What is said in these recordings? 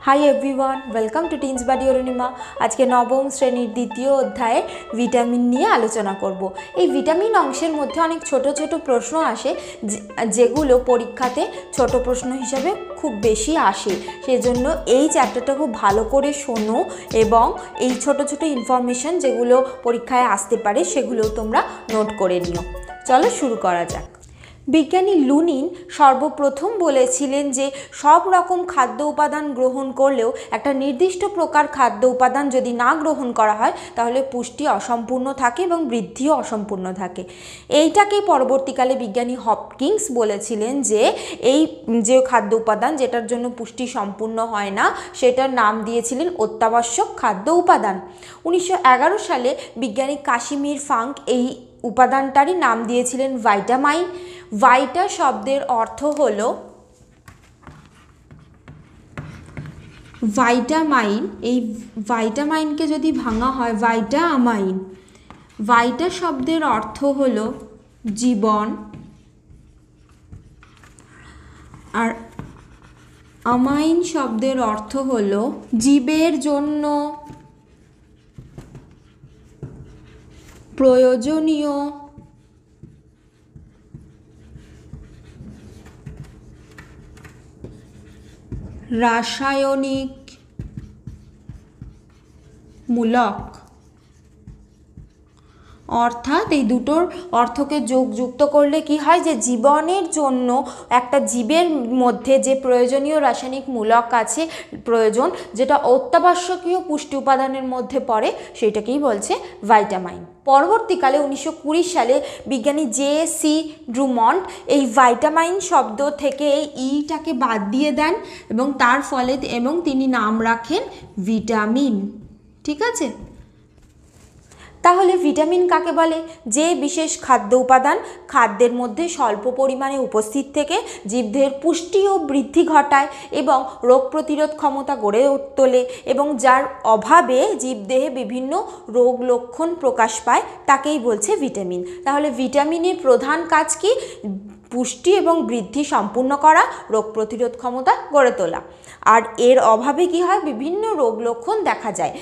High everyone welcome to teens body Arunima. आज के नवम श्रेणीर द्वितीय अध्याय विटामिन निये आलोचना करब। এই ভিটামিন অংশের মধ্যে অনেক ছোট ছোট প্রশ্ন আসে যেগুলো পরীক্ষাতে ছোট প্রশ্ন হিসাবে খুব বেশি আসে। সেজন্য এই চ্যাপ্টারটা খুব ভালো করে শোনো এবং এই ছোট ছোট ইনফরমেশন যেগুলো পরীক্ষায় আসতে পারে সেগুলো তোমরা নোট করে নিও। চলো শুরু করা যাক। বিজ্ঞানী লুনিন সর্বপ্রথম বলেছিলেন যে সব রকম খাদ্য উপাদান গ্রহণ করলেও একটা নির্দিষ্ট প্রকার খাদ্য উপাদান যদি না গ্রহণ করা হয় তাহলে পুষ্টি অসম্পূর্ণ থাকে এবং বৃদ্ধিও অসম্পূর্ণ থাকে। এইটাকেই পরবর্তীকালে বিজ্ঞানী হপকিন্স বলেছিলেন যে এই যে খাদ্য উপাদান যেটার জন্য পুষ্টি সম্পূর্ণ হয় না সেটার নাম দিয়েছিলেন অত্যাবশ্যক খাদ্য উপাদান। 1911 সালে বিজ্ঞানী কাশিমির ফাঙ্ক এই উপাদানটারই নাম দিয়েছিলেন ভাইটামাইন। ভাইটা শব্দের অর্থ হলো ভাইটামাইন। এই ভাইটামাইনকে যদি ভাঙা হয় ভাইটা আমাইন। ভাইটা শব্দের অর্থ হলো জীবন আর আমাইন শব্দের অর্থ হলো জীবের জন্য প্রয়োজনীয় রাসায়নিক মূলক। অর্থাৎ এই দুটোর অর্থকে যুক্ত করলে কি হয় যে জীবনের জন্য একটা জীবের মধ্যে যে প্রয়োজনীয় রাসায়নিক মূলক আছে প্রয়োজন যেটা অত্যাবশ্যকীয় পুষ্টি উপাদানের মধ্যে পড়ে সেটাকেই বলছে ভাইটামাইন। পরবর্তীকালে 1920 সালে বিজ্ঞানী জে.সি. ড্রুমন্ড এই ভাইটামাইন শব্দ থেকে এই ইটাকে বাদ দিয়ে দেন এবং তার ফলে তিনি নাম রাখেন ভিটামিন। ঠিক আছে, তাহলে ভিটামিন কাকে বলে? যে বিশেষ খাদ্য উপাদান খাদ্যের মধ্যে স্বল্প পরিমাণে উপস্থিত থেকে জীবদেহের পুষ্টি ও বৃদ্ধি ঘটায় এবং রোগ প্রতিরোধ ক্ষমতা গড়ে তোলে এবং যার অভাবে জীবদেহে বিভিন্ন রোগ লক্ষণ প্রকাশ পায় তাকেই বলছে ভিটামিন। তাহলে ভিটামিনের প্রধান কাজ কি? পুষ্টি এবং বৃদ্ধি সম্পূর্ণ করা, রোগ প্রতিরোধ ক্ষমতা গড়ে তোলা। আর এর অভাবে কি হয়? বিভিন্ন রোগ লক্ষণ দেখা যায়।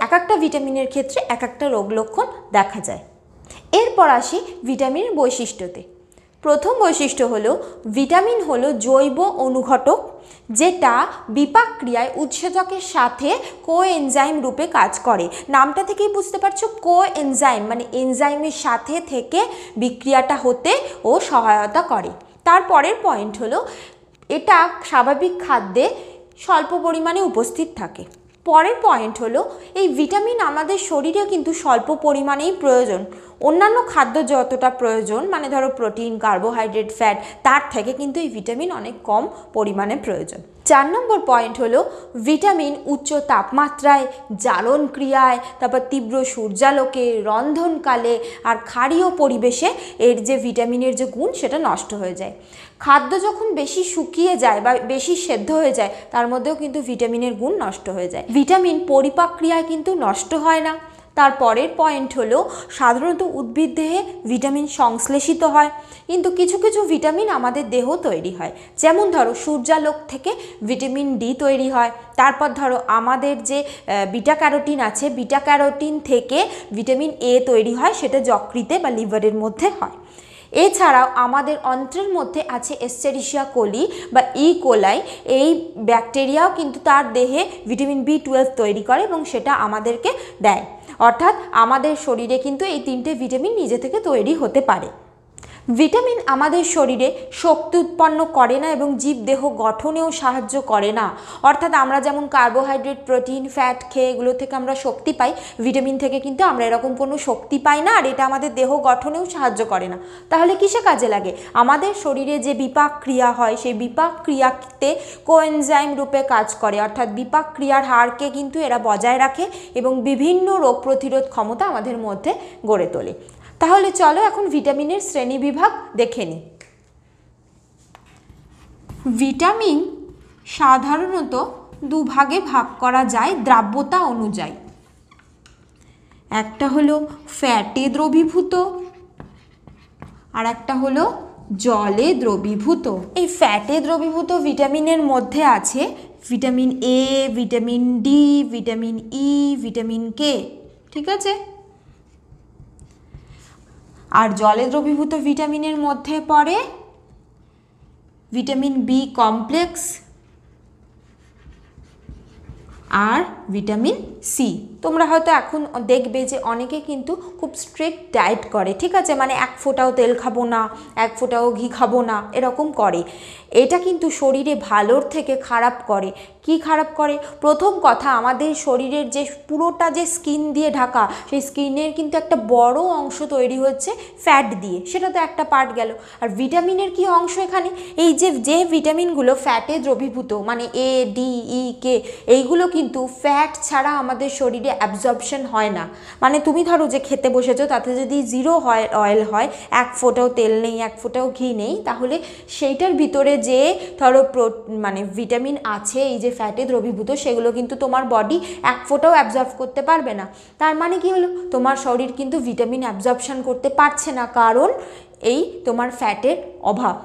এক একটা ভিটামিনের ক্ষেত্রে এক একটা রোগ লক্ষণ দেখা যায়। এরপর আসি ভিটামিনের বৈশিষ্ট্যতে। প্রথম বৈশিষ্ট্য হলো ভিটামিন হলো জৈব অনুঘটক যেটা বিপাক ক্রিয়ায় উৎসেচকের সাথে কোএনজাইম রূপে কাজ করে। নামটা থেকেই বুঝতে পারছো কোএনজাইম মানে এনজাইমের সাথে থেকে বিক্রিয়াটা হতে ও সহায়তা করে। তারপরের পয়েন্ট হলো এটা স্বাভাবিক খাদ্যে স্বল্প পরিমাণে উপস্থিত থাকে। পরের পয়েন্ট হলো এই ভিটামিন আমাদের শরীরে কিন্তু স্বল্প পরিমাণেই প্রয়োজন। অন্যান্য খাদ্য যতটা প্রয়োজন মানে ধরো প্রোটিন, কার্বোহাইড্রেট, ফ্যাট তার থেকে কিন্তু এই ভিটামিন অনেক কম পরিমাণে প্রয়োজন। 4 নম্বর পয়েন্ট হলো ভিটামিন উচ্চ তাপমাত্রায়, জ্বালন ক্রিয়ায়, তারপর তীব্র সূর্যালোকে, রন্ধনকালে আর ক্ষারীয় পরিবেশে এর যে ভিটামিনের যে গুণ সেটা নষ্ট হয়ে যায়। খাদ্য যখন বেশি শুকিয়ে যায় বা বেশি সেদ্ধ হয়ে যায় তার মধ্যেও কিন্তু ভিটামিনের গুণ নষ্ট হয়ে যায়। ভিটামিন পরিপাক ক্রিয়ায় কিন্তু নষ্ট হয় না। তারপরের পয়েন্ট হলো সাধারণত উদ্ভিদ দেহে ভিটামিন সংশ্লেষিত হয় কিন্তু কিছু কিছু ভিটামিন আমাদের দেহ তৈরি হয়। যেমন ধরো সূর্যালোক থেকে ভিটামিন ডি তৈরি হয়। তারপর ধরো আমাদের যে বিটা ক্যারোটিন আছে বিটা ক্যারোটিন থেকে ভিটামিন এ তৈরি হয়, সেটা যকৃতে বা লিভারের মধ্যে হয়। এছাড়াও আমাদের অন্ত্রের মধ্যে আছে এস্চেরিশিয়া কোলি বা কোলাই। এই ব্যাকটেরিয়াও কিন্তু তার দেহে ভিটামিন বি12 তৈরি করে এবং সেটা আমাদেরকে দেয়। অর্থাৎ আমাদের শরীরে কিন্তু এই 3টে ভিটামিন নিজে থেকে তৈরি হতে পারে। ভিটামিন আমাদের শরীরে শক্তি উৎপন্ন করে না এবং জীবদেহ গঠনেও সাহায্য করে না। অর্থাৎ আমরা যেমন কার্বোহাইড্রেট, প্রোটিন, ফ্যাট খেয়ে এগুলো থেকে আমরা শক্তি পাই, ভিটামিন থেকে কিন্তু আমরা এরকম কোনো শক্তি পাই না আর এটা আমাদের দেহ গঠনেও সাহায্য করে না। তাহলে কিসে কাজে লাগে? আমাদের শরীরে যে বিপাক ক্রিয়া হয় সেই বিপাক ক্রিয়াতে কোএনজাইম রূপে কাজ করে। অর্থাৎ বিপাক ক্রিয়ার হারকে কিন্তু এরা বজায় রাখে এবং বিভিন্ন রোগ প্রতিরোধ ক্ষমতা আমাদের মধ্যে গড়ে তোলে। তাহলে চলো এখন ভিটামিনের শ্রেণীবিভাগ দেখে নিই। ভিটামিন সাধারণত দুভাগে ভাগ করা যায় দ্রাব্যতা অনুযায়ী। একটা হলো ফ্যাটে দ্রবীভূত আর একটা হলো জলে দ্রবীভূত। এই ফ্যাটে দ্রবীভূত ভিটামিনের মধ্যে আছে vitamin A, vitamin D, vitamin E, vitamin K, ঠিক আছে। আর জলে দ্রবীভূত ভিটামিনের মধ্যে পড়ে ভিটামিন বি কমপ্লেক্স আর ভিটামিন সি। তোমরা হয়তো এখন দেখবে যে অনেকে কিন্তু খুব স্ট্রিক্ট ডায়েট করে, ঠিক আছে, মানে এক ফোঁটাও তেল খাবো না, এক ফোঁটাও ঘি খাবো না, এরকম করে। এটা কিন্তু শরীরে ভালোর থেকে খারাপ করে। কি খারাপ করে? প্রথম কথা, আমাদের শরীরের যে পুরোটা যে স্কিন দিয়ে ঢাকা, সেই স্কিনের কিন্তু একটা বড় অংশ তৈরি হচ্ছে ফ্যাট দিয়ে, সেটা তো একটা পার্ট গেল। আর ভিটামিনের কি অংশ এখানে? এই যে ভিটামিনগুলো ফ্যাটে দ্রবীভূত, মানে এ, ডি, ই, কে, এইগুলো কিন্তু ফ্যাট ছাড়া আমাদের শরীরে অ্যাবজর্পশন হয় না। মানে তুমি ধরো যে খেতে বসেছো, তাতে যদি 0 অয়েল হয়, এক ফোঁটাও তেল নেই, এক ফোঁটাও ঘি নেই, তাহলে সেইটার ভিতরে যে ধরো মানে ভিটামিন আছে এই যে ফ্যাটে দ্রবীভূত, সেগুলো কিন্তু তোমার বডি এক ফোঁটাও অ্যাবজর্ব করতে পারবে না। তার মানে কি হলো? তোমার শরীর কিন্তু ভিটামিন অ্যাবজর্পশন করতে পারছে না, কারণ এই তোমার ফ্যাটের অভাব।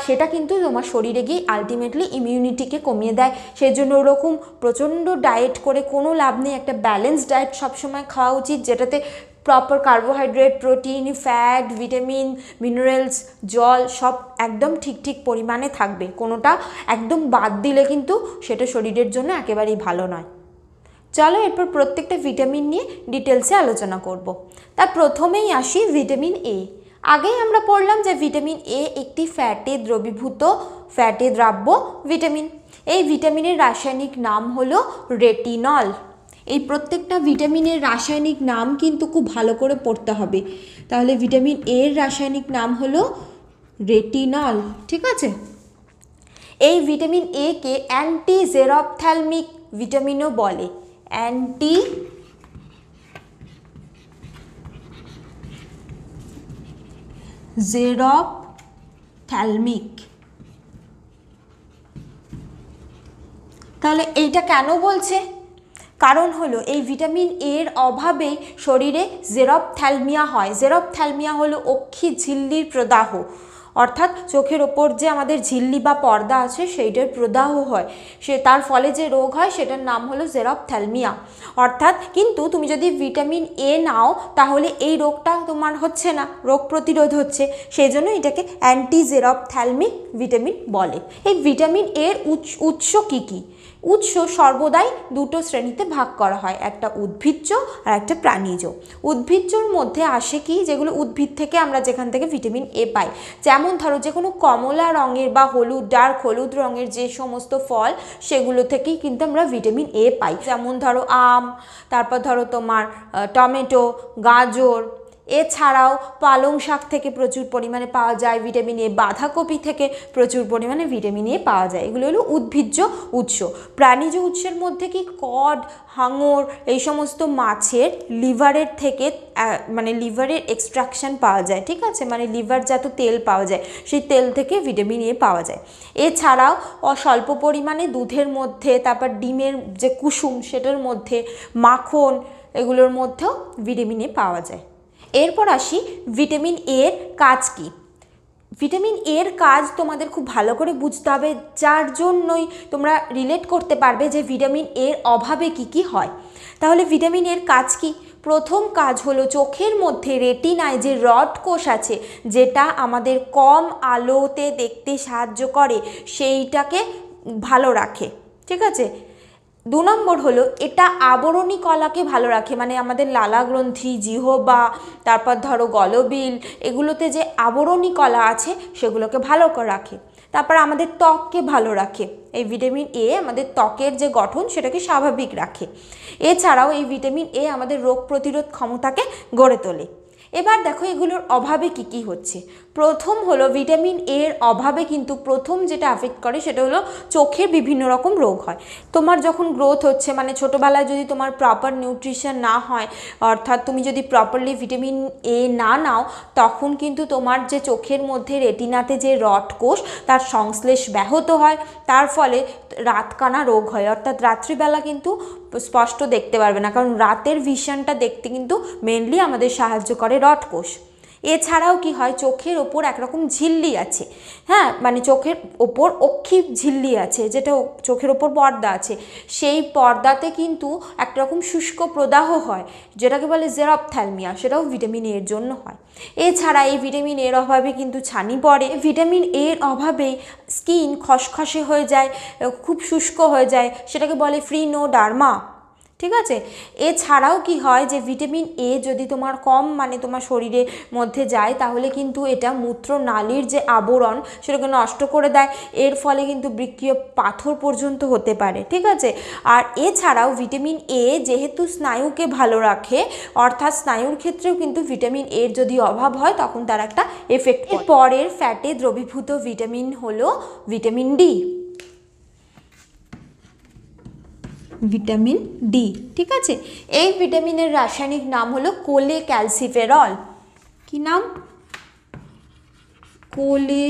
সেটা কিন্তু তোমার শরীরে গিয়ে আলটিমেটলি ইমিউনিটিকে কমিয়ে দেয়। সেই জন্য ওরকম প্রচণ্ড ডায়েট করে কোনো লাভ নেই। একটা ব্যালেন্স ডায়েট সবসময় খাওয়া উচিত, যেটাতে proper carbohydrate, protein, fat, vitamin, minerals, জল সব একদম ঠিক ঠিক পরিমাণে থাকবে। কোনোটা একদম বাদ দিলে কিন্তু সেটা শরীরের জন্য একেবারেই ভালো নয়। চলো এরপর প্রত্যেকটা ভিটামিন নিয়ে ডিটেলসে আলোচনা করব। তার প্রথমেই আসি ভিটামিন এ। আগেই আমরা পড়লাম যে ভিটামিন এ একটি ফ্যাটে দ্রবীভূত ফ্যাটে দ্রাব্য ভিটামিন। এই ভিটামিনের রাসায়নিক নাম হলো রেটিনল। এই প্রত্যেকটা ভিটামিনের রাসায়নিক নাম কিন্তু খুব ভালো করে পড়তে হবে। তাহলে ভিটামিন এর রাসায়নিক নাম হলো রেটিনল, ঠিক আছে। এই ভিটামিন এ কে অ্যান্টি জেরপ্থ্যালমিক ভিটামিনও বলে। অ্যান্টি জেরপ্থ্যালমিক। তাহলে এইটা কেন বলছে? কারণ হলো এই ভিটামিন এর অভাবে শরীরে জেরপ্থ্যালমিয়া হয়। জেরপ্থ্যালমিয়া হলো অক্ষি ঝিল্লির প্রদাহ, অর্থাৎ চোখের ওপর যে আমাদের ঝিল্লি বা পর্দা আছে সেইটার প্রদাহ হয়, তার ফলে যে রোগ হয় সেটার নাম হলো জেরপ্থ্যালমিয়া। অর্থাৎ কিন্তু তুমি যদি ভিটামিন এ নাও তাহলে এই রোগটা তোমার হচ্ছে না, রোগ প্রতিরোধ হচ্ছে। সেই জন্য এটাকে অ্যান্টি জেরপ্থ্যালমিক ভিটামিন বলে। এই ভিটামিন এর উৎস কী কী? উৎস সর্বদাই দুটো শ্রেণীতে ভাগ করা হয়, একটা উদ্ভিজ্জ আর একটা প্রাণীজ। উদ্ভিজ্জর মধ্যে আসে কি, যেগুলো উদ্ভিদ থেকে আমরা যেখান থেকে ভিটামিন এ পাই, যেমন ধরো যে কোনো কমলা রঙের বা হলুদ, ডার্ক হলুদ রঙের যে সমস্ত ফল, সেগুলো থেকেই কিন্তু আমরা ভিটামিন এ পাই। যেমন ধরো আম, তারপর ধরো তোমার টমেটো, গাজর, এছাড়াও পালং শাক থেকে প্রচুর পরিমাণে পাওয়া যায় ভিটামিন এ, বাঁধাকপি থেকে প্রচুর পরিমাণে ভিটামিন এ পাওয়া যায়। এগুলো হলো উদ্ভিজ্জ উৎস। প্রাণীজ উৎসের মধ্যে কি কড, হাঙর, এই সমস্ত মাছের লিভারের থেকে মানে লিভারের এক্সট্রাকশন পাওয়া যায়, ঠিক আছে, মানে লিভারজাত তেল পাওয়া যায়, সেই তেল থেকে ভিটামিন এ পাওয়া যায়। এছাড়াও স্বল্প পরিমাণে দুধের মধ্যে, তারপর ডিমের যে কুসুম সেটার মধ্যে, মাখন, এগুলোর মধ্যেও ভিটামিন এ পাওয়া যায়। এরপর আসি ভিটামিন এর কাজ কি। ভিটামিন এর কাজ তোমাদের খুব ভালো করে বুঝতে হবে, যার জন্যই তোমরা রিলেট করতে পারবে যে ভিটামিন এর অভাবে কি কি হয়। তাহলে ভিটামিন এর কাজ কি? প্রথম কাজ হলো চোখের মধ্যে রেটিনায় যে রড কোষ আছে, যেটা আমাদের কম আলোতে দেখতে সাহায্য করে, সেইটাকে ভালো রাখে, ঠিক আছে। 2 নম্বর হলো এটা আবরণী কলাকে ভালো রাখে, মানে আমাদের লালা গ্রন্থি, জিহ্বা, তারপর ধরো গলবিল, এগুলোতে যে আবরণী কলা আছে সেগুলোকে ভালো করে রাখে। তারপর আমাদের ত্বককে ভালো রাখে। এই ভিটামিন এ আমাদের ত্বকের যে গঠন সেটাকে স্বাভাবিক রাখে। এছাড়াও এই ভিটামিন এ আমাদের রোগ প্রতিরোধ ক্ষমতাকে গড়ে তোলে। এবার দেখো এগুলোর অভাবে কি কি হচ্ছে। প্রথম হলো ভিটামিন এর অভাবে কিন্তু প্রথম যেটা অ্যাফেক্ট করে সেটা হলো চোখের বিভিন্ন রকম রোগ হয়। তোমার যখন গ্রোথ হচ্ছে, মানে ছোটোবেলায় যদি তোমার প্রপার নিউট্রিশন না হয়, অর্থাৎ তুমি যদি প্রপারলি ভিটামিন এ না নাও, তখন কিন্তু তোমার যে চোখের মধ্যে রেটিনাতে যে রড কোষ তার সংশ্লেষ ব্যাহত হয়, তার ফলে রাতকানা রোগ হয়। অর্থাৎ রাত্রিবেলা কিন্তু স্পষ্ট দেখতে পারবে না, কারণ রাতের ভিশনটা দেখতে কিন্তু মেনলি আমাদের সাহায্য করে রড কোষ। এছাড়াও কি হয়, চোখের ওপর একরকম ঝিল্লি আছে, হ্যাঁ, মানে চোখের ওপর অক্ষি ঝিল্লি আছে, যেটা চোখের ওপর পর্দা আছে, সেই পর্দাতে কিন্তু একরকম শুষ্ক প্রদাহ হয়, যেটাকে বলে জেরপ্থ্যালমিয়া, সেটাও ভিটামিন এর জন্য হয়। এছাড়া এই ভিটামিন এর অভাবে কিন্তু ছানি পড়ে, ভিটামিন এর অভাবে স্কিন খসখসে হয়ে যায়, খুব শুষ্ক হয়ে যায়, সেটাকে বলে ফ্রিনোডার্মা, ঠিক আছে। এছাড়াও কি হয় যে ভিটামিন এ যদি তোমার কম মানে তোমার শরীরের মধ্যে যায়, তাহলে কিন্তু এটা মূত্রনালীর যে আবরণ সেটাকে নষ্ট করে দেয়, এর ফলে কিন্তু বৃক্কীয় পাথর পর্যন্ত হতে পারে, ঠিক আছে। আর এছাড়াও ভিটামিন এ যেহেতু স্নায়ুকে ভালো রাখে, অর্থাৎ স্নায়ুর ক্ষেত্রেও কিন্তু ভিটামিন এর যদি অভাব হয় তখন তার একটা এফেক্ট পড়ে। পরের ফ্যাটে দ্রবীভূত ভিটামিন হলো ভিটামিন ডি, ভিটামিন ডি, ঠিক আছে। এই ভিটামিনের রাসায়নিক নাম হলো কোলে ক্যালসিফেরল। কি নাম? কোলে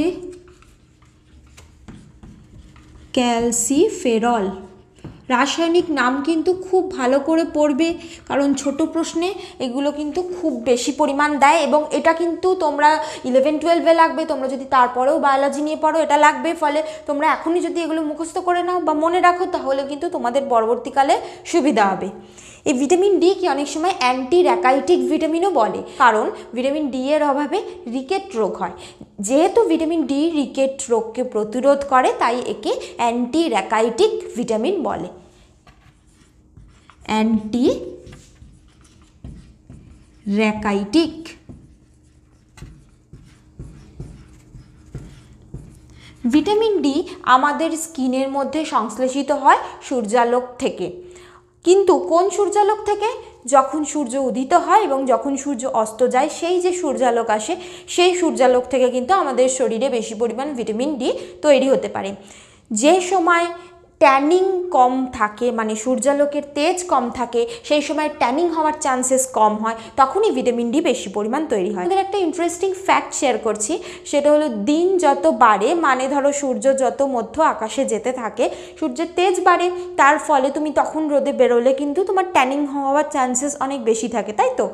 ক্যালসিফেরল। রাসায়নিক নাম কিন্তু খুব ভালো করে পড়বে, কারণ ছোট প্রশ্নে এগুলো কিন্তু খুব বেশি পরিমাণ দেয়, এবং এটা কিন্তু তোমরা 11-12-এ লাগবে, তোমরা যদি তারপরেও বায়োলজি নিয়ে পড়ো এটা লাগবে, ফলে তোমরা এখনই যদি এগুলো মুখস্থ করে নাও বা মনে রাখো তাহলে কিন্তু তোমাদের পরবর্তীকালে সুবিধা হবে। এই ভিটামিন ডি কি অনেক সময় অ্যান্টি র্যাকাইটিক ভিটামিনও বলে, কারণ ভিটামিন ডি এর অভাবে রিকেট রোগ হয়। যেহেতু ভিটামিন ডি রিকেট রোগকে প্রতিরোধ করে, তাই একে অ্যান্টি র্যাকাইটিক ভিটামিন বলে। Anti rachitic. ভিটামিন ডি আমাদের স্কিনের মধ্যে সংশ্লেষিত হয় সূর্যালোক থেকে, কিন্তু কোন সূর্যালোক থেকে? যখন সূর্য উদিত হয় এবং যখন সূর্য অস্ত যায়, সেই যে সূর্যালোক আসে সেই সূর্যালোক থেকে কিন্তু আমাদের শরীরে বেশি পরিমাণ ভিটামিন ডি তৈরি হতে পারে। যে সময় ট্যানিং কম থাকে, মানে সূর্যালোকের তেজ কম থাকে, সেই সময় ট্যানিং হওয়ার চান্সেস কম হয়, তখনই ভিটামিন ডি বেশি পরিমাণ তৈরি হয়। আমাদের একটা ইন্টারেস্টিং ফ্যাক্ট শেয়ার করছি, সেটা হলো দিন যত বাড়ে, মানে ধরো সূর্য যত মধ্য আকাশে যেতে থাকে, সূর্যের তেজ বাড়ে, তার ফলে তুমি তখন রোদে বেরোলে কিন্তু তোমার ট্যানিং হওয়ার চান্সেস অনেক বেশি থাকে, তাই তো?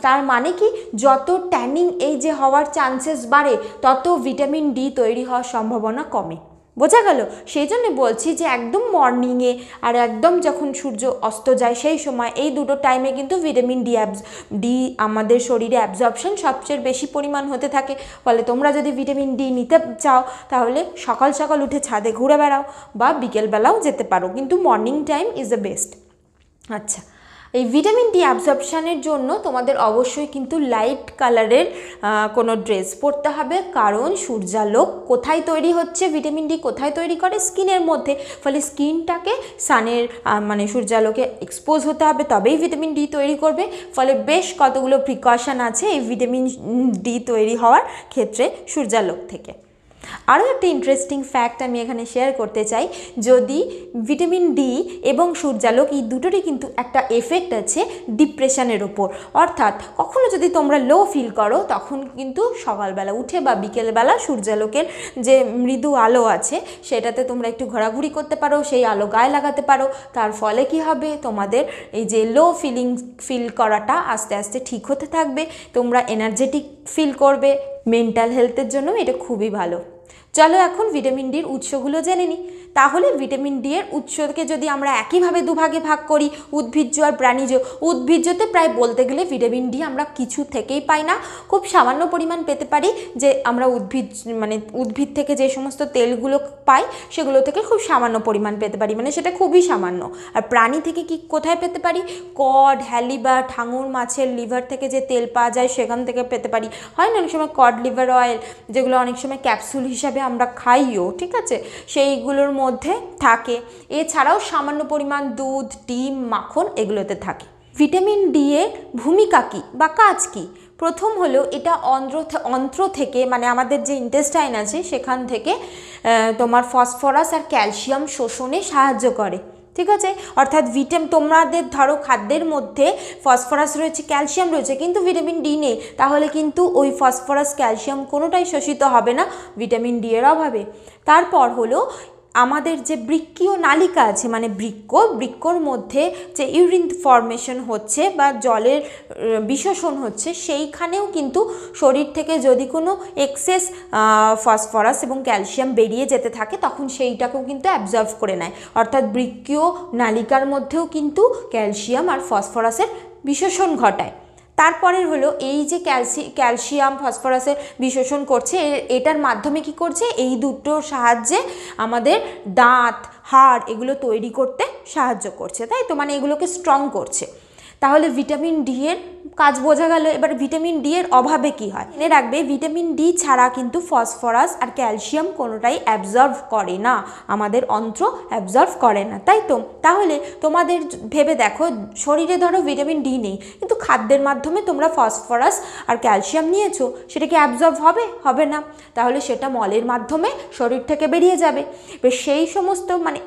তার মানে কি, যত ট্যানিং এই যে হওয়ার চান্সেস বাড়ে, তত ভিটামিন ডি তৈরি হওয়ার সম্ভাবনা কমে। বোঝা গেল? সেই জন্য বলছি যে একদম মর্নিংয়ে আর একদম যখন সূর্য অস্ত যায় সেই সময়, এই দুটো টাইমে কিন্তু ভিটামিন ডি আমাদের শরীরে অ্যাবজর্পশন সবচেয়ে বেশি পরিমাণ হতে থাকে। ফলে তোমরা যদি ভিটামিন ডি নিতে চাও তাহলে সকাল সকাল উঠে ছাদে ঘুরে বেড়াও বা বিকেলবেলাও যেতে পারো, কিন্তু morning time is the best. আচ্ছা, এই ভিটামিন ডি অ্যাবজর্পশানের জন্য তোমাদের অবশ্যই কিন্তু লাইট কালারের কোনো ড্রেস পরতে হবে, কারণ সূর্যালোক কোথায় তৈরি হচ্ছে, ভিটামিন ডি কোথায় তৈরি করে? স্কিনের মধ্যে। ফলে স্কিনটাকে সানের মানে সূর্যালোকে এক্সপোজ হতে হবে, তবেই ভিটামিন ডি তৈরি করবে। ফলে বেশ কতগুলো প্রিকশন আছে এই ভিটামিন ডি তৈরি হওয়ার ক্ষেত্রে সূর্যালোক থেকে। আরও একটা ইন্টারেস্টিং ফ্যাক্ট আমি এখানে শেয়ার করতে চাই, যদি ভিটামিন ডি এবং সূর্যালোক এই দুটোরই কিন্তু একটা এফেক্ট আছে ডিপ্রেশনের ওপর। অর্থাৎ কখনো যদি তোমরা লো ফিল করো, তখন কিন্তু সকালবেলা উঠে বা বিকেলবেলা সূর্যালোকের যে মৃদু আলো আছে সেটাতে তোমরা একটু ঘোরাঘুরি করতে পারো, সেই আলো গায়ে লাগাতে পারো। তার ফলে কি হবে, তোমাদের এই যে লো ফিল করাটা আস্তে আস্তে ঠিক হতে থাকবে, তোমরা এনার্জেটিক ফিল করবে। মেন্টাল হেলথের জন্য এটা খুবই ভালো। চলো এখন ভিটামিন ডির উৎসগুলো জেনে নিই। তাহলে ভিটামিন ডি এর উৎসকে যদি আমরা একইভাবে দুভাগে ভাগ করি, উদ্ভিজ্জ আর প্রাণীজ। উদ্ভিজ্জতে প্রায় বলতে গেলে ভিটামিন ডি আমরা কিছু থেকেই পাই না, খুব সামান্য পরিমাণ পেতে পারি। যে আমরা উদ্ভিদ থেকে যে সমস্ত তেলগুলো পাই সেগুলো থেকে খুব সামান্য পরিমাণ পেতে পারি, মানে সেটা খুবই সামান্য। আর প্রাণী থেকে কি কোথায় পেতে পারি? কড, হ্যালিবা, ঠাঙুর মাছের লিভার থেকে যে তেল পাওয়া যায় সেখান থেকে পেতে পারি। হয় না অনেক সময় কড লিভার অয়েল, যেগুলো অনেক সময় ক্যাপসুল হিসাবে আমরা খাইও, ঠিক আছে, সেইগুলোর মধ্যে থাকে। এছাড়াও সামান্য পরিমাণ দুধ, ডিম, মাখন এগুলোতে থাকে। ভিটামিন ডি এর ভূমিকা কী বা কাজ কী? প্রথম হলো এটা অন্ত্র থেকে, মানে আমাদের যে ইন্টেস্টাইন আছে সেখান থেকে তোমার ফসফরাস আর ক্যালসিয়াম শোষণে সাহায্য করে, ঠিক আছে। অর্থাৎ তোমাদের ধরো খাদ্যের মধ্যে ফসফরাস রয়েছে, ক্যালসিয়াম রয়েছে, কিন্তু ভিটামিন ডি নেই, তাহলে কিন্তু ওই ফসফরাস ক্যালসিয়াম কোনোটাই শোষিত হবে না ভিটামিন ডি এর অভাবে। তারপর হলো আমাদের যে বৃক্কীয় নালিকা আছে মানে বৃক্কর মধ্যে যে ইউরিন ফর্মেশন হচ্ছে বা জলের বিশোষণ হচ্ছে, সেইখানেও কিন্তু শরীর থেকে যদি কোনো এক্সেস ফসফরাস এবং ক্যালসিয়াম বেরিয়ে যেতে থাকে তখন সেইটাকেও কিন্তু অ্যাবজর্ব করে নেয়, অর্থাৎ বৃক্কীয় নালিকার মধ্যেও কিন্তু ক্যালসিয়াম আর ফসফরাসের বিশোষণ ঘটায়। তারপরের হলো এই যে ক্যালসিয়াম ফসফরাসের বিশোষণ করছে, এটার মাধ্যমে কি করছে, এই দুটোর সাহায্যে আমাদের দাঁত হাড় এগুলো তৈরি করতে সাহায্য করছে, তাই তো, মানে এগুলোকে স্ট্রং করছে। তাহলে ভিটামিন ডি এর কাজ বোঝা গেল। এবার ভিটামিন ডি এর অভাবে কি হয় মনে রাখবে, ভিটামিন ডি ছাড়া কিন্তু ফসফরাস আর ক্যালসিয়াম কোনোটাই অ্যাবজর্ভ করে না, আমাদের অন্ত্র অ্যাবজর্ভ করে না, তাই তো। তাহলে তোমাদের ভেবে দেখো, শরীরে ধরো ভিটামিন ডি নেই কিন্তু খাদ্যের মাধ্যমে তোমরা ফসফরাস আর ক্যালসিয়াম নিয়েছো, সেটা কি অ্যাবজর্ভ হবে না, তাহলে সেটা মলের মাধ্যমে শরীর থেকে বেরিয়ে যাবে। এবার সেই সমস্ত মানে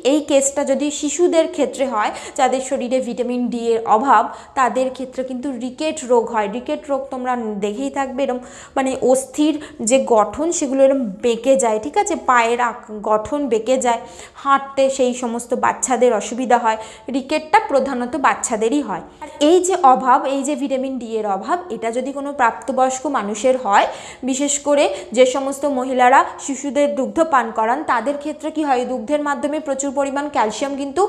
এই কেসটা যদি শিশুদের ক্ষেত্রে হয় যাদের শরীরে ভিটামিন ডি এর অভাব, তাদের ক্ষেত্রে কিন্তু রিকেট রোগ হয়। রিকেট রোগ তোমরা দেখেই থাকবে, এরকম মানে অস্থির যে গঠন সেগুলো এরকম বেঁকে যায়, ঠিক আছে, পায়ের গঠন বেঁকে যায়, হাঁটতে সেই সমস্ত বাচ্চাদের অসুবিধা হয়। রিকেটটা প্রধানত বাচ্চাদেরই হয়। আর এই যে অভাব, এই যে ভিটামিন ডি এর অভাব, এটা যদি কোনো প্রাপ্তবয়স্ক মানুষের হয়, বিশেষ করে যে সমস্ত মহিলারা শিশুদের দুগ্ধ পান করান তাদের ক্ষেত্রে কি হয়, দুগ্ধের মাধ্যমে প্রচুর পরিমাণ ক্যালসিয়াম কিন্তু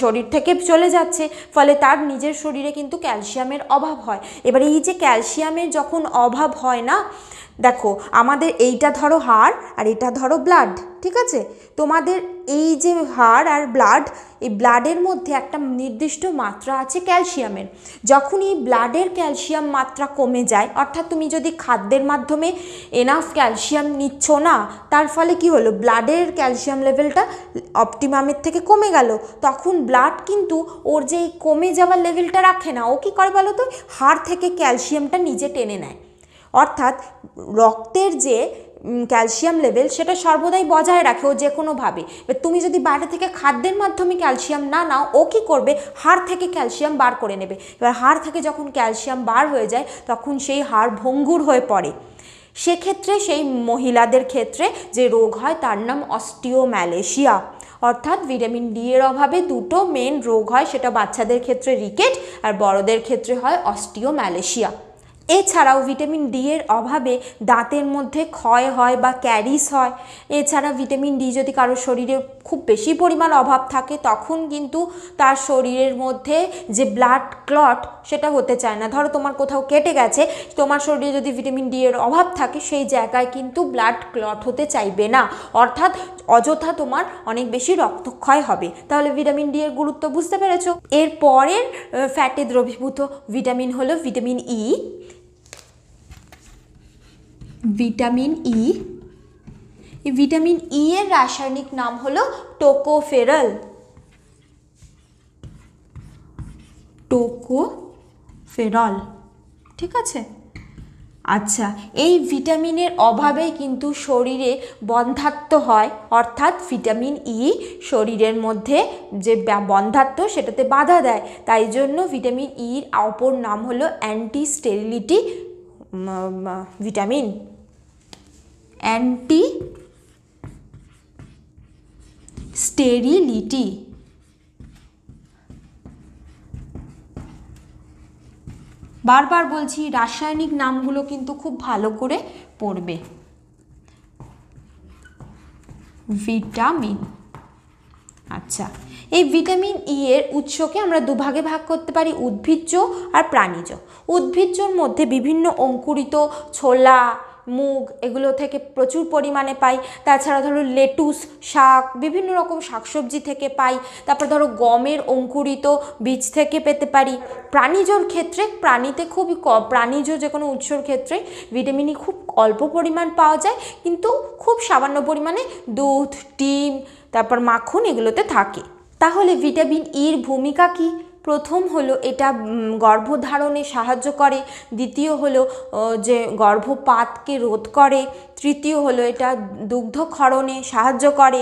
শরীর থেকে চলে যাচ্ছে, ফলে তার নিজের শরীরে কিন্তু ক্যালসিয়ামের অভাব হয়। এবার এই যে ক্যালসিয়ামের যখন অভাব হয় না, দেখো আমাদের এইটা ধরো হাড় আর এটা ধরো ব্লাড, ঠিক আছে, তোমাদের এই যে হাড় আর ব্লাড, এই ব্লাডের মধ্যে একটা নির্দিষ্ট মাত্রা আছে ক্যালসিয়ামের। যখন এই ব্লাডের ক্যালসিয়াম মাত্রা কমে যায়, অর্থাৎ তুমি যদি খাদ্যের মাধ্যমে এনাফ ক্যালসিয়াম নিচ্ছ না, তার ফলে কি হলো, ব্লাডের ক্যালসিয়াম লেভেলটা অপটিমামের থেকে কমে গেল, তখন ব্লাড কিন্তু ওর যে কমে যাওয়ার লেভেলটা রাখে না, ও কী করে বলো তো, হাড় থেকে ক্যালসিয়ামটা নিজে টেনে নেয়। অর্থাৎ রক্তের যে ক্যালসিয়াম লেভেল সেটা সর্বদাই বজায় রাখে ও যে কোনোভাবে। এবার তুমি যদি বাইরে থেকে খাদ্যের মাধ্যমে ক্যালসিয়াম না নাও, ও কী করবে, হাড় থেকে ক্যালসিয়াম বার করে নেবে। এবার হাড় থেকে যখন ক্যালসিয়াম বার হয়ে যায় তখন সেই হাড় ভঙ্গুর হয়ে পড়ে। সেক্ষেত্রে সেই মহিলাদের ক্ষেত্রে যে রোগ হয় তার নাম অস্টিওম্যালেশিয়া। অর্থাৎ ভিটামিন ডি এর অভাবে দুটো মেন রোগ হয়, সেটা বাচ্চাদের ক্ষেত্রে রিকেট আর বড়দের ক্ষেত্রে হয় অস্টিওম্যালেশিয়া। এছাড়াও ভিটামিন ডি এর অভাবে দাঁতের মধ্যে ক্ষয় হয় বা ক্যারিস হয়। এছাড়া ভিটামিন ডি যদি কারোর শরীরে খুব বেশি পরিমাণ অভাব থাকে তখন কিন্তু তার শরীরের মধ্যে যে ব্লাড ক্লট সেটা হতে চায় না। ধরো তোমার কোথাও কেটে গেছে, তোমার শরীরে যদি ভিটামিন ডি এর অভাব থাকে সেই জায়গায় কিন্তু ব্লাড ক্লট হতে চাইবে না, অর্থাৎ অযথা তোমার অনেক বেশি রক্তক্ষয় হবে। তাহলে ভিটামিন ডি এর গুরুত্ব বুঝতে পেরেছো। এর পরের ফ্যাটে দ্রবীভূত ভিটামিন হলো ভিটামিন ই। ভিটামিন ই, এই ভিটামিন ই এর রাসায়নিক নাম হলো টোকোফেরল। টোকোফেরল, ঠিক আছে। আচ্ছা, এই ভিটামিনের অভাবেই কিন্তু শরীরে বন্ধ্যাত্ব হয়, অর্থাৎ ভিটামিন ই শরীরের মধ্যে যে বন্ধ্যাত্ব সেটাতে বাধা দেয়। তাই জন্য ভিটামিন ইর অপর নাম হলো anti sterility vitamin. Anti sterility. বারবার বলছি রাসায়নিক নামগুলো কিন্তু খুব ভালো করে পড়বে। ভিটামিন, আচ্ছা, এই ভিটামিন ই এর উৎসকে আমরা দুভাগে ভাগ করতে পারি, উদ্ভিজ্জ আর প্রাণীজ। উদ্ভিজ্জর মধ্যে বিভিন্ন অঙ্কুরিত ছোলা, মুগ এগুলো থেকে প্রচুর পরিমাণে পাই। তাছাড়া ধরো লেটুস, শাক, বিভিন্ন রকম শাকসবজি থেকে পাই। তারপর ধরো গমের অঙ্কুরিত বীজ থেকে পেতে পারি। প্রাণীজর ক্ষেত্রে প্রাণীতে খুবই প্রাণীজ যে কোনো উৎসর ক্ষেত্রে ভিটামিন ই খুব অল্প পরিমাণ পাওয়া যায়, কিন্তু খুব সামান্য পরিমাণে দুধ, ডিম, তারপর মাখন এগুলোতে থাকে। তাহলে ভিটামিন ইর ভূমিকা কী? প্রথম হলো এটা গর্ভধারণে সাহায্য করে, দ্বিতীয় হলো যে গর্ভপাতকে রোধ করে, তৃতীয় হলো এটা দুগ্ধক্ষরণে সাহায্য করে,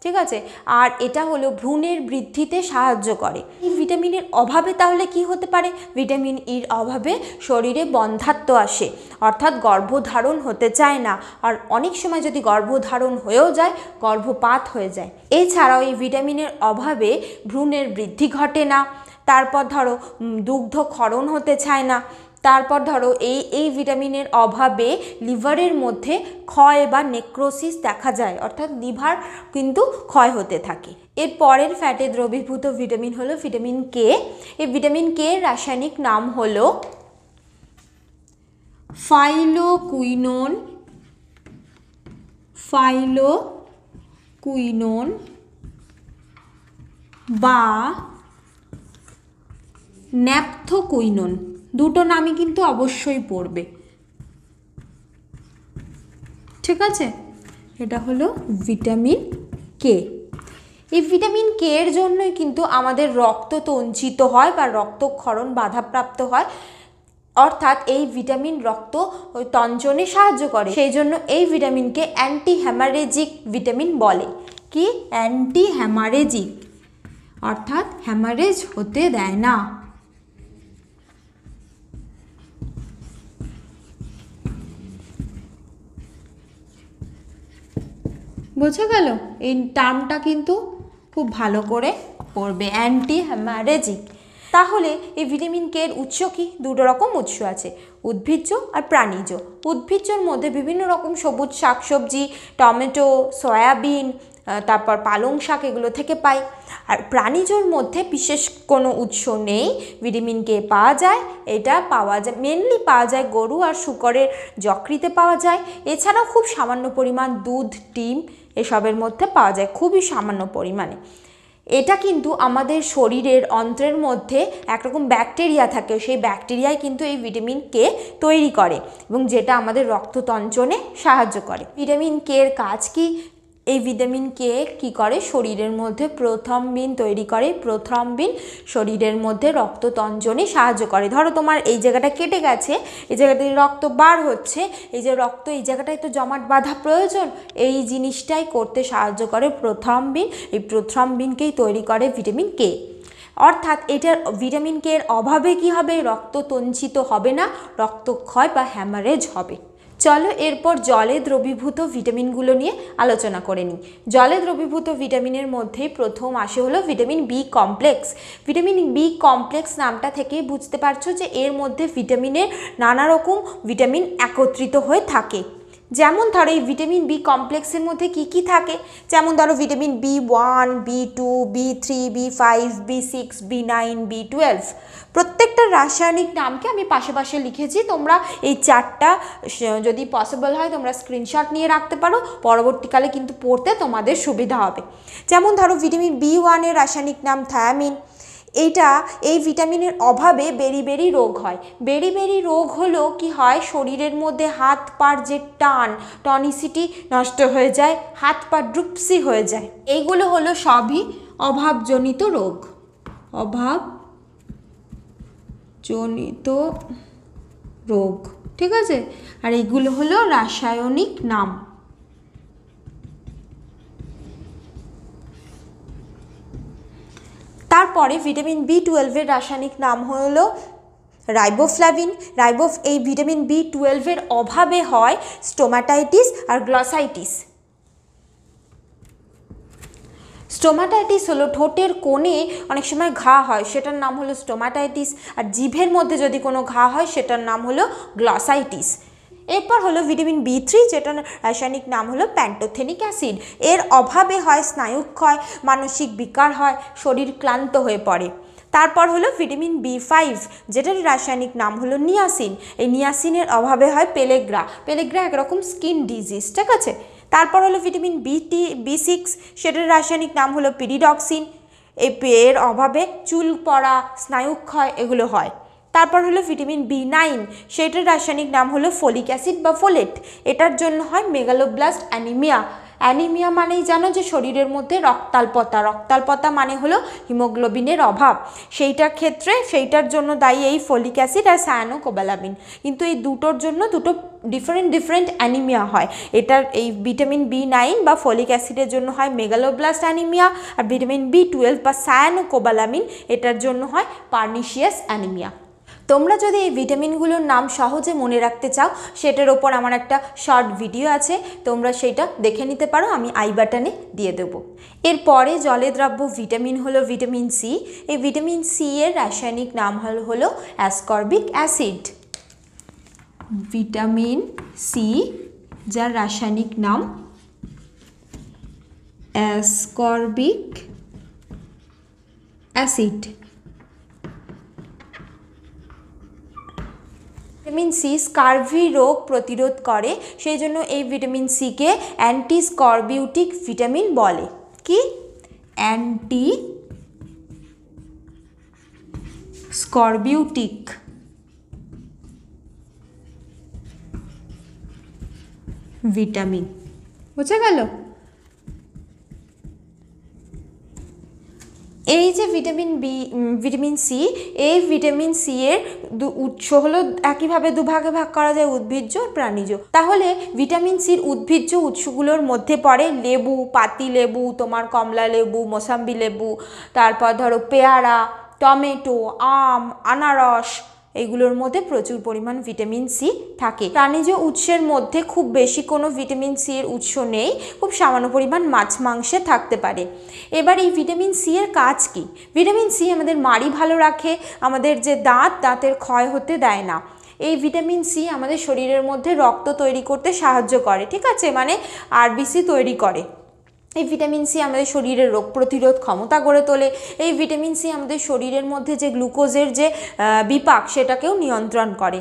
ঠিক আছে। আর এটা হলো ভ্রূণের বৃদ্ধিতে সাহায্য করে। এই ভিটামিনের অভাবে তাহলে কি হতে পারে? ভিটামিন ইর অভাবে শরীরে বন্ধ্যাত্ব আসে, অর্থাৎ গর্ভধারণ হতে চায় না। আর অনেক সময় যদি গর্ভধারণ হয়েও যায়, গর্ভপাত হয়ে যায়। এছাড়াও এই ভিটামিনের অভাবে ভ্রূণের বৃদ্ধি ঘটে না। তারপর ধরো দুগ্ধ ক্ষরণ হতে চায় না। তারপর ধরো এই ভিটামিনের অভাবে লিভারের মধ্যে ক্ষয় বা নেক্রোসিস দেখা যায়, অর্থাৎ লিভার কিন্তু ক্ষয় হতে থাকে। এর পরের ফ্যাটে দ্রবীভূত ভিটামিন হলো ভিটামিন কে। এই ভিটামিন কে এর রাসায়নিক নাম হলো ফাইলোকুইনোন বা ন্যাপথোকুইনোন। দুটো নামই কিন্তু অবশ্যই পড়বে, ঠিক আছে। এটা হলো ভিটামিন কে। এই ভিটামিন কে এর জন্যই কিন্তু আমাদের রক্ত তঞ্চিত হয় বা রক্তক্ষরণ বাধাপ্রাপ্ত হয়, অর্থাৎ এই ভিটামিন রক্ত তঞ্চনে সাহায্য করে। সেই জন্য এই ভিটামিনকে অ্যান্টি হ্যামারেজিক ভিটামিন বলে। কি? অ্যান্টি হ্যামারেজিক, অর্থাৎ হ্যামারেজ হতে দেয় না। বোঝা গেল? এই টার্মটা কিন্তু খুব ভালো করে পড়বে, অ্যান্টি হ্যামারেজিক। তাহলে এই ভিটামিন কে এর উৎস কি? দুটো রকম উৎস আছে, উদ্ভিজ্জ আর প্রাণীজ। উদ্ভিজ্জর মধ্যে বিভিন্ন রকম সবুজ শাকসবজি, টমেটো, সয়াবিন, তারপর পালং শাক, এগুলো থেকে পাই। আর প্রাণীজর মধ্যে বিশেষ কোনো উৎস নেই, ভিটামিন কে পাওয়া যায়। এটা পাওয়া যায় মেনলি পাওয়া যায় গরু আর শূকরের যকৃতে পাওয়া যায়। এছাড়াও খুব সামান্য পরিমাণ দুধ, ডিম এসবের মধ্যে পাওয়া যায়, খুবই সামান্য পরিমাণে। এটা কিন্তু আমাদের শরীরের অন্ত্রের মধ্যে একরকম ব্যাকটেরিয়া থাকে, সেই ব্যাকটেরিয়াই কিন্তু এই ভিটামিন কে তৈরি করে এবং যেটা আমাদের রক্ততঞ্চনে সাহায্য করে। ভিটামিন কে এর কাজ কি? এই ভিটামিন কে কী করে? শরীরের মধ্যে প্রথ্রম্বিন তৈরি করে। প্রথ্রম্বিন শরীরের মধ্যে রক্ততঞ্চনে সাহায্য করে। ধরো তোমার এই জায়গাটা কেটে গেছে, এই জায়গাতে রক্ত বার হচ্ছে, এই যে রক্ত এই জায়গাটায় তো জমাট বাঁধা প্রয়োজন, এই জিনিসটাই করতে সাহায্য করে প্রথ্রম্বিন। এই প্রথ্রম্বিনকেই তৈরি করে ভিটামিন কে। অর্থাৎ এটার ভিটামিন কে এর অভাবে কি হবে? রক্ত তঞ্চিত হবে না, রক্তক্ষয় বা হ্যামারেজ হবে। চলো এরপর জলে দ্রবীভূত ভিটামিনগুলো নিয়ে আলোচনা করে নিই। জলে দ্রবীভূত ভিটামিনের মধ্যেই প্রথম আসে হলো vitamin B complex. Vitamin B complex নামটা থেকেই বুঝতে পারছো যে এর মধ্যে ভিটামিনের নানা রকম ভিটামিন একত্রিত হয়ে থাকে। যেমন ধরো এই ভিটামিন বি কমপ্লেক্সের মধ্যে কি কি থাকে? যেমন ধরো ভিটামিন বি1, বি2, বি3, বি5, বি6, বি9, বি12। প্রত্যেকটা রাসায়নিক নামকে আমি পাশে পাশে লিখেছি, তোমরা এই চারটা যদি পসিবল হয় তোমরা স্ক্রিনশট নিয়ে রাখতে পারো, পরবর্তীকালে কিন্তু পড়তে তোমাদের সুবিধা হবে। যেমন ধরো ভিটামিন বি1 রাসায়নিক নাম থায়ামিন। এই ভিটামিনের অভাবে বেরি রোগ হয়। বেরি রোগ হলো কি হয়? শরীরের মধ্যে হাত পার যে টনিসিটি নষ্ট হয়ে যায়, হাত পা ড্রুপসি হয়ে যায়। এইগুলো হলো সবই অভাবজনিত রোগ, অভাবজনিত রোগ, ঠিক আছে। আর এইগুলো হলো রাসায়নিক নাম। তারপরে ভিটামিন বি12 এর রাসায়নিক নাম হলো রাইবোফ্লাভিন। এই ভিটামিন বি12 এর অভাবে হয় স্টোমাটাইটিস আর গ্লসাইটিস। স্টোমাটাইটিস হলো ঠোঁটের কোণে অনেক সময় ঘা হয়, সেটার নাম হলো স্টোমাটাইটিস। আর জিভের মধ্যে যদি কোনো ঘা হয় সেটার নাম হলো গ্লসাইটিস। এরপর হলো ভিটামিন বি3, যেটার রাসায়নিক নাম হলো প্যান্টোথেনিক অ্যাসিড। এর অভাবে হয় স্নায়ুক্ষয়, মানসিক বিকার হয়, শরীর ক্লান্ত হয়ে পড়ে। তারপর হলো ভিটামিন বি5, যেটার রাসায়নিক নাম হলো নিয়াসিন। এই নিয়াসিনের অভাবে হয় পেলেগ্রা একরকম স্কিন ডিজিজ, ঠিক আছে। তারপর হলো ভিটামিন বি6, সেটার রাসায়নিক নাম হলো পিরিডক্সিন। এর অভাবে চুল পড়া, স্নায়ুক্ষয় এগুলো হয়। তারপর হলো ভিটামিন বি9, সেটার রাসায়নিক নাম হলো ফোলিক অ্যাসিড বা ফোলেট। এটার জন্য হয় মেগালোব্লাস্ট অ্যানিমিয়া। অ্যানিমিয়া মানেই জানো যে শরীরের মধ্যে রক্তাল্পতা মানে হলো হিমোগ্লোবিনের অভাব, সেইটার জন্য দায়ী এই ফলিক অ্যাসিড আর সায়ানোকোবালামিন। কিন্তু এই দুটোর জন্য দুটো ডিফারেন্ট অ্যানিমিয়া হয়। এটার এই ভিটামিন B9 বা ফলিক অ্যাসিডের জন্য হয় মেগালোব্লাস্ট অ্যানিমিয়া, আর ভিটামিন B12 বা সায়ানোকোবালামিন এটার জন্য হয় পার্নিশিয়াস অ্যানিমিয়া। তোমরা যদি এই ভিটামিনগুলোর নাম সহজে মনে রাখতে চাও, সেটার ওপর আমার একটা শর্ট ভিডিও আছে, তোমরা সেইটা দেখে নিতে পারো, আমি আই বাটনে দিয়ে দেবো। এরপরে জলে দ্রাব্য ভিটামিন হলো ভিটামিন সি। এই ভিটামিন সি এর রাসায়নিক নাম হলো অ্যাসকর্বিক অ্যাসিড। ভিটামিন সি যার রাসায়নিক নাম ascorbic acid. Vitamin C scurvy রোগ প্রতিরোধ করে, সেই জন্য এই ভিটামিন সিকে অ্যান্টি স্করবিউটিক ভিটামিন বলে। কি? Antiscorbutic vitamin. বুঝে গেল? এই যে ভিটামিন সি, এই ভিটামিন সি এর উৎস হলো একইভাবে দুভাগে ভাগ করা যায়, উদ্ভিজ্জ আর প্রাণীজ। তাহলে ভিটামিন সির উদ্ভিজ্জ উৎসগুলোর মধ্যে পড়ে লেবু, পাতি লেবু, তোমার কমলা লেবু, মোসাম্বি লেবু, তারপর ধরো পেয়ারা, টমেটো, আম, আনারস, এইগুলোর মধ্যে প্রচুর পরিমাণ ভিটামিন সি থাকে। প্রাণীজ উৎসের মধ্যে খুব বেশি কোনো ভিটামিন সি এর উৎস নেই, খুব সামান্য পরিমাণ মাছ মাংসে থাকতে পারে। এবার এই ভিটামিন সি এর কাজ কি? ভিটামিন সি আমাদের মাড়ি ভালো রাখে, আমাদের যে দাঁতের ক্ষয় হতে দেয় না। এই ভিটামিন সি আমাদের শরীরের মধ্যে রক্ত তৈরি করতে সাহায্য করে, ঠিক আছে, মানে আরবিসি তৈরি করে। এই ভিটামিন সি আমাদের শরীরের রোগ প্রতিরোধ ক্ষমতা গড়ে তোলে। এই ভিটামিন সি আমাদের শরীরের মধ্যে যে গ্লুকোজের যে বিপাক সেটাকেও নিয়ন্ত্রণ করে।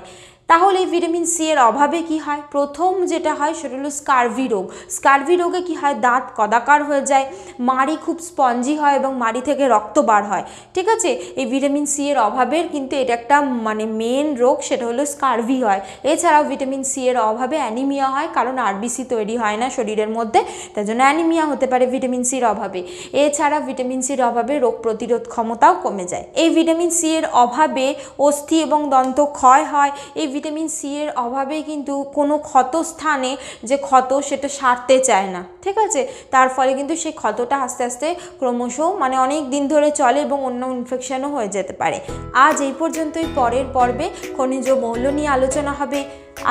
তাহলে এই ভিটামিন সি এর অভাবে কি হয়? প্রথম যেটা হয় সেটা হলো স্কারভি রোগ। স্কারভি রোগে কি হয়? দাঁত কদাকার হয়ে যায়, মাড়ি খুব স্পঞ্জি হয় এবং মাড়ি থেকে রক্ত বার হয়, ঠিক আছে। এই ভিটামিন সি এর অভাবের কিন্তু এটা একটা মানে মেন রোগ, সেটা হলো স্কারভি হয়। এছাড়াও ভিটামিন সি এর অভাবে অ্যানিমিয়া হয়, কারণ আরবিসি তৈরি হয় না শরীরের মধ্যে, তার জন্য অ্যানিমিয়া হতে পারে ভিটামিন সির অভাবে। এছাড়া ভিটামিন সির অভাবে রোগ প্রতিরোধ ক্ষমতাও কমে যায়। এই ভিটামিন সি এর অভাবে অস্থি এবং দন্ত ক্ষয় হয়। এই ভিটামিন সি এর অভাবে কিন্তু কোনো ক্ষত স্থানে যে ক্ষত সেটা সারতে চায় না, ঠিক আছে, তার ফলে কিন্তু সেই ক্ষতটা আস্তে আস্তে ক্রমশ মানে অনেক দিন ধরে চলে এবং অন্য ইনফেকশনও হয়ে যেতে পারে। আজ এই পর্যন্তই। পরের পর্বে খনিজ মৌল নিয়ে আলোচনা হবে।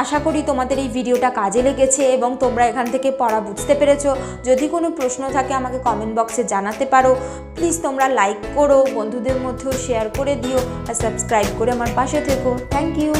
আশা করি তোমাদের এই ভিডিওটা কাজে লেগেছে এবং তোমরা এখান থেকে পড়া বুঝতে পেরেছো। যদি কোনো প্রশ্ন থাকে আমাকে কমেন্ট বক্সে জানাতে পারো। প্লিজ তোমরা লাইক করো, বন্ধুদের মধ্যেও শেয়ার করে দিও আর সাবস্ক্রাইব করে আমার পাশে থেকো। Thank you.